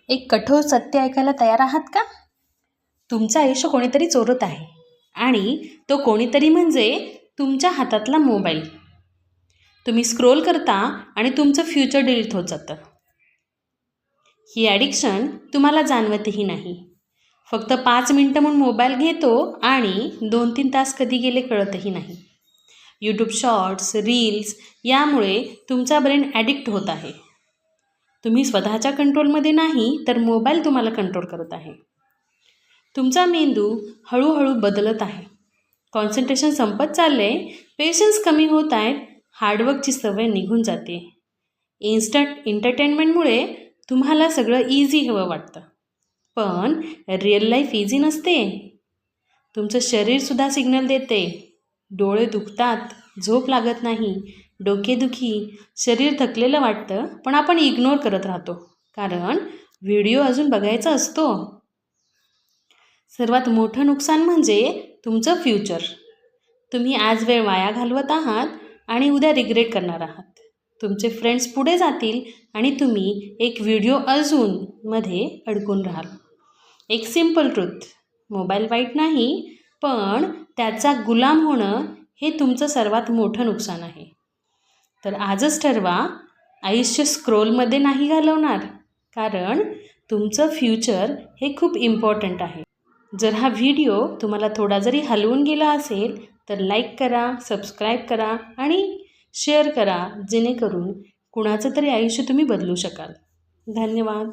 एक कठोर सत्य ऐकायला तयार आहात का? तुमचं आयुष्य कोणीतरी चोरत आहे आणि तो कोणीतरी म्हणजे तुमच्या हातातला मोबाईल. तुम्ही स्क्रोल करता आणि तुमचं फ्युचर डिलीट होत जातं. ही ॲडिक्शन तुम्हाला जाणवतही नाही. फक्त 5 मिनटं म्हणून मोबाईल घेतो आणि 2-3 तास कधी गेले कळतही नाही. यूट्यूब शॉर्ट्स, रील्स यामुळे तुमचा ब्रेन ॲडिक्ट होत आहे. तुम्ही स्वतःच्या कंट्रोलमध्ये नाही तर मोबाईल तुम्हाला कंट्रोल करत आहे. तुमचा मेंदू हळूहळू बदलत आहे. कॉन्सन्ट्रेशन संपत चालले, पेशन्स कमी होत आहेत, हार्डवर्कची सवय निघून जाते. इन्स्टंट एंटरटेनमेंटमुळे तुम्हाला सगळं इझी हवं वाटतं. पण रिअल लाईफ इझी नसते. तुमचं शरीरसुद्धा सिग्नल देते. डोळे दुखतात, झोप लागत नाही, डोकेदुखी, शरीर थकलेलं वाटतं, पण आपण इग्नोर करत राहतो कारण व्हिडिओ अजून बघायचा असतो. सर्वात मोठं नुकसान म्हणजे तुमचं फ्युचर. तुम्ही आज वेळ वाया घालवत आहात आणि उद्या रिग्रेट करणार आहात. तुमचे फ्रेंड्स पुढे जातील आणि तुम्ही एक व्हिडिओ अजून मध्ये अडकून राहाल. एक सिम्पल ट्रूथ, मोबाईल वाईट नाही, पण त्याचा गुलाम होणं हे तुमचं सर्वात मोठं नुकसान आहे. तर आजच ठरवा, आयुष्य स्क्रोलमध्ये नाही घालवणार, कारण तुमचं फ्युचर हे खूप इम्पॉर्टंट आहे. जर हा व्हिडिओ तुम्हाला थोडा जरी हलवून गेला असेल तर लाईक करा, सबस्क्राईब करा आणि शेअर करा, जेणेकरून कुणाचं तरी आयुष्य तुम्ही बदलू शकाल. धन्यवाद.